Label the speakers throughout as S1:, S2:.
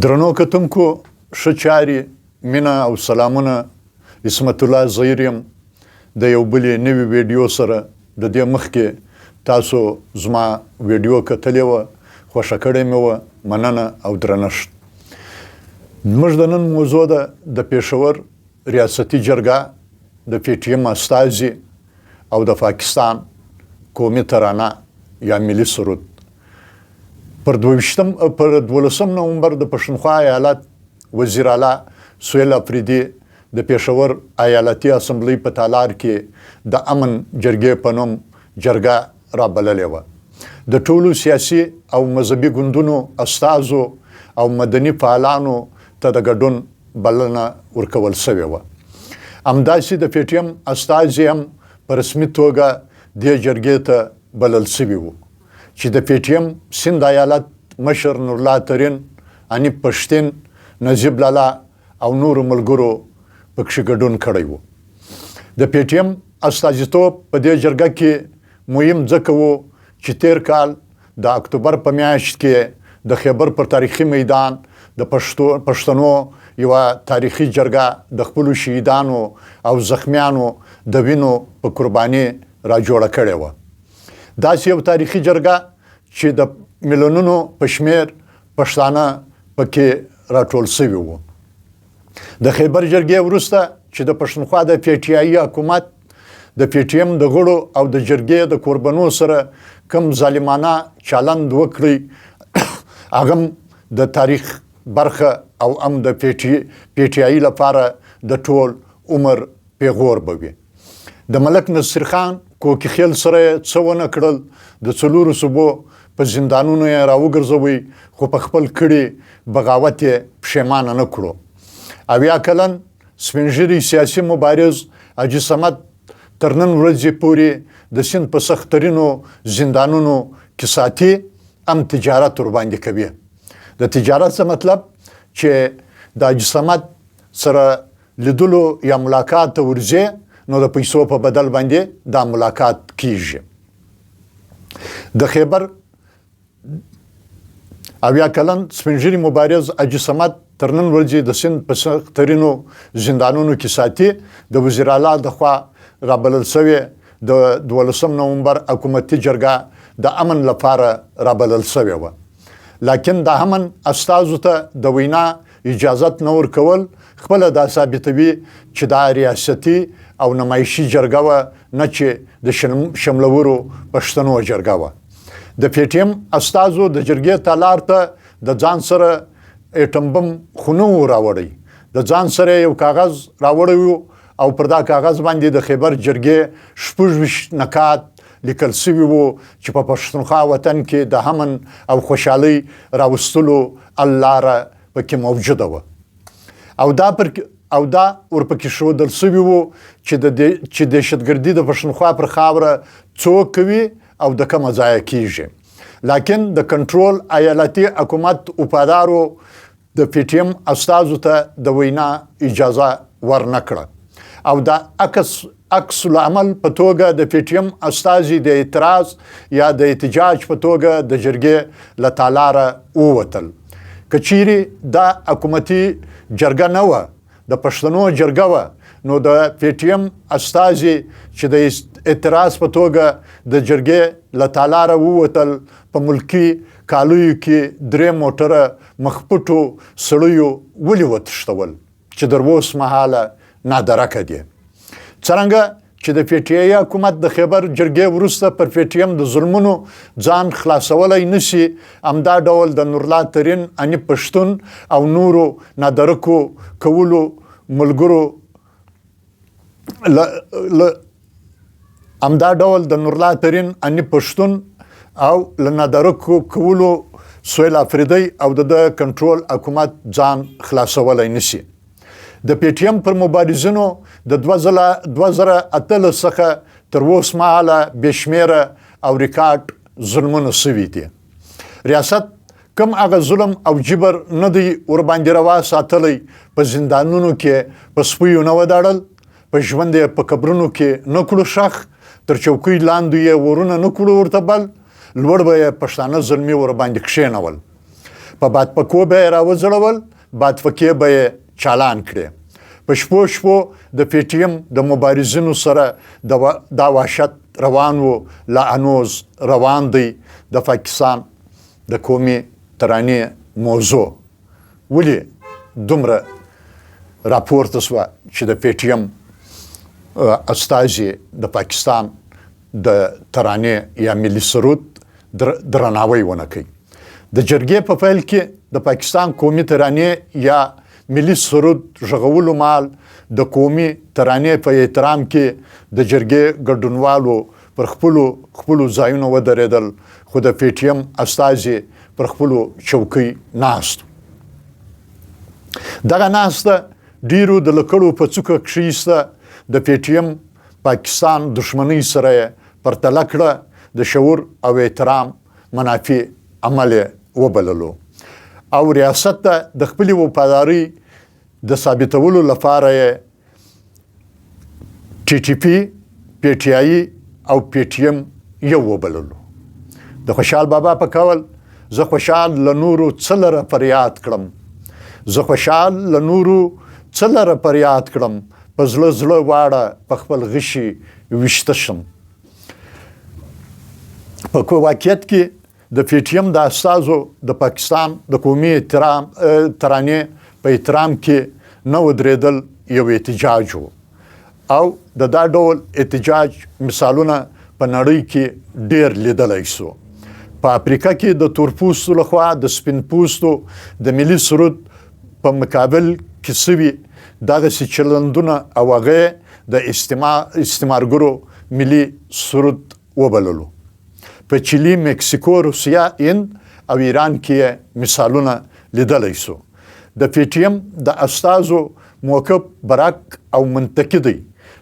S1: درنو کتونکو ښه چارې مینه او سلامونه عصمت الله زهیر یم د یو بلې نوې ویډیو سره د دې مخکې تاسو زما ویډیو کتلې وه خوښه کړې مې وه مننه او درنښت زموږ د نن موضوع ده د پېښور ریاستي جرګه د PTM استازي او د پاکستان قومي ترانه یا ملي سرود پر 12 نومبر د پښتونخوا ایالت وزیر اعلی سهیل افریدي د پېښور ایالتي اسمبلی په تالار کې د امن جرګې په نوم جرګه رابللې وه د ټولو سیاسي او مذهبي ګوندونو استازو او مدني فعالانو ته د ګډون بلنه ورکول سوې وه همداسې د PTM استازي هم په رسمي توګه دې جرګې ته بلل سوي وو چې د PTM سند ایالت مشر نورالله ترین انیب پښتین نجیب لالا او نورو ملګرو پکښې ګډون کړی و د PTM استازیتوب په دې جرګه کې مهم ځکه و چې تیر کال د اکتوبر په میاشت کې د خیبر پر تاریخي میدان د پښتنو یوه تاریخي جرګه د خپلو شهیدانو او زخمیانو د وینو په قرباني راجوړه کړې وه داسې یو تاریخي جرګه چې د میلیونونو په شمېر پښتانه پکې راټول سوي وو د خیبر جرګې وروسته چې د پښتونخوا د PTI حکومت د PTM د غړو او د جرګې د قربانو سره کم ظالمانه چلند وکړي هغه د تاریخ برخه او هم د PTI لپاره د ټول عمر پیغور به وي د ملک نصیر خان کوکي خیل سره څه ونه کړل د څلورو صوبو په زندانونو یې راوګرځوي خو په خپل کړي بغاوت یې پښیمانه نه کړو اویا کلن سپین ږیري سیاسي مبارز حاجي صمد تر نن ورځې پورې د سیند په سخترینو زندانونو کې ساتي هم تجارت ورباندې کوي د تجارت څه مطلب چې د حاجي صمد سره لیدلو یا ملاقات ته ورځي نو د پیسو په بدل باندې دا ملاقات کیږي د خیبر اویا کلن سپین ږیري مبارز حاجي صمد تر نن ورځې د سیند په سخترینو زندانونو کې ساتي د وزیر اعلی لخوا رابلل سوې د 12 نومبر حکومتي جرګه د امن لپاره رابلل سوې وه لکن د امن استازو ته د وینا اجازت نه ورکول خپله دا ثابتوي چې دا ریاستي او نمایشي جرګه وه نه چې د شملورو پښتنو جرګه وه د PTM استازو د جرګې تالار ته د ځان سره اټم بم خو نه و راوړی د ځان سره یو کاغذ راوړی و او پر دا کاغذ باندې د خیبر جرګې 26 نکات لیکل سوي وو چې په پښتونخوا وطن کې د امن او خوشحالۍ راوستلو لاره پکې موجوده وه او دا ورپکې ښودل سوي وو چې دهشتګردي د پښتونخوا پر خاوره څوک کوي او د کومه ځایه کیږي لکن د کنټرول ایالتي حکومت وفادارو د PTM استازو ته د وینا اجازه ورنکړه او دا عکس العمل په توګه د PTM استازي د اعتراض یا د احتجاج په توګه د جرګې له تالاره ووتل که چیرې دا حکومتي جرګه نه وه د پښتنو جرګه وه نو د PTM استازي چې د اعتراض په توګه د جرګې له تالاره ووتل په ملکي کالیو کې 3 موټره مخپټو سړیو ولې وتښتول چې تر اوس مهاله نادرکه دي څرنګه چې د PTI حکومت د خیبر جرګې وروسته پر PTM د ظلمونو ځان خلاصولی نشي همدا ډول د نورالله ترین انیب پښتون او نورو نادرکو کولو ملګرو همدا ډول د نورالله ترین انیب پښتون او له نادرکو کولو سهیل افریدي او د کنټرول حکومت ځان خلاصولی نشي د PTM پر مبارزینو د 2018 څخه تر اوس مهاله بې شمېره او ریکارډ ظلمونه سوي دي ریاست کم هغه ظلم او جبر نه دی ورباندې روا ساتلی په زندانونو کې په سپیو نه وداړل په ژوند یې په قبرونو کې نه کړو ښخ تر چوکۍ لاندې یې ورونه نه کړو ورته بل لوړ به یې پښتانه ظلمي ورباندې کښېنول په بادپکو به یې راوځړول، بادپکې به یې چالان کړې. په شپو شپو د پی ټي ایم د مبارزینو سره دا وحشت روان و، لا انوز روان دی د پاکستان د قومي ترانې موضوع. ولې دومره راپورته سوه چې د پی ټي ایم استازي د پاکستان د ترانې یا ملي سرود درناوی ونه کوي؟ د جرګې په پیل کې د پاکستان قومي ترانې یا ملي سرود غږولو مال د قومي ترانې په احترام کې د جرګې ګډونوالو پر خپلو ځایونو ودرېدل، خو د پی ټي ایم استازي پر خپلو چوکۍ ناست. دغه ناسته ډیرو د لکړو په څوکه کښېسته د پی ټي ایم پاکستان دښمنۍ سره یې پرتله کړه، د شعور او احترام منافي عمل یې وبللو او ریاست ته د خپلې وفادارۍ د ثابتولو لپاره یې ټي ټي پي، پی ټي آی او پی ټي ایم یو وبللو. د خوشحال بابا په قول زه خوشحال له نورو څه لره فریاد کړم، زه خوشحال له نورو څه لره فریاد کړم، په زړه زړه واړه په خپل غشي ویشته شم. په واقعیت کې د پی ټي ایم د استازو د پاکستان د قومي ترانې په احترام کې نه ودرېدل یو احتجاج و او د دا ډول احتجاج مثالونه په نړۍ کې ډیر لیدلی سو. په افریقا کې د تورپوستو لخوا د سپین پوستو د ملي سرود په مقابل کې سوي دغسې چلندونه او هغه د استعمارګرو ملي سرود وبللو. په چیلي، مکسیکو، روسیه، هند او ایران کې مثالونه لیدلی سو. د پی ټي ایم د استازو موقف برعک او منطقي دی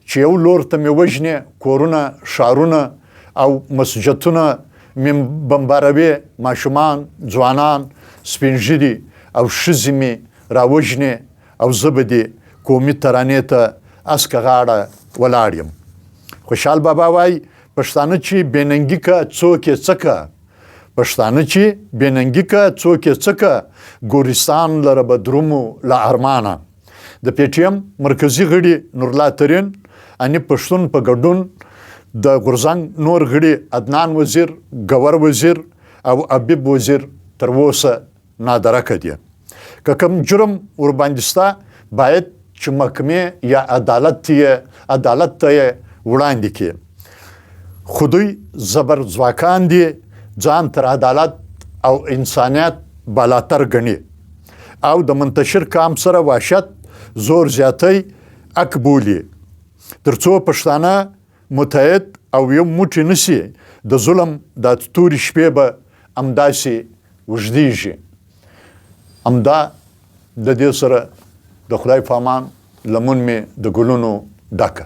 S1: چې یو لور ته مې وژنې کورونه، ښارونه او مسجدونه مې بمباروي، ماشومان، ځوانان، سپین ږیري او ښځې مې راوژنې او زه به دې قومي ترانې ته اسکه غاړه ولاړ یم. خوشحال بابا وایي پښتانه چې بېننګي که څوک یې څه که، پښتانه چې بېننګي که څوک یې څه که، ګورستان لره به درومو له ارمانه. د پی ټي ایم مرکزي غړي نورالله ترین، اني پښتون په ګډون د غورځنګ نور غړي عدنان وزیر، ګور وزیر او حبیب وزیر تر اوسه نادرکه دي. که کوم جرم ورباندې سته باید چې محکمې یا عدالت ته یې وړاندې کړي. خو دوی زبر ځواکان دي، ځان تر عدالت او انسانیت بالاتر ګڼي او د منتشر کام سره وحشت زور زیاتی اک بولي، تر څو پښتانه متحد او یو موټی نشي. د ظلم د تورې شپې به همداسې وژدېږي. همدا د دې سره د خدای په امان لمن مې د ګلونو ډکه.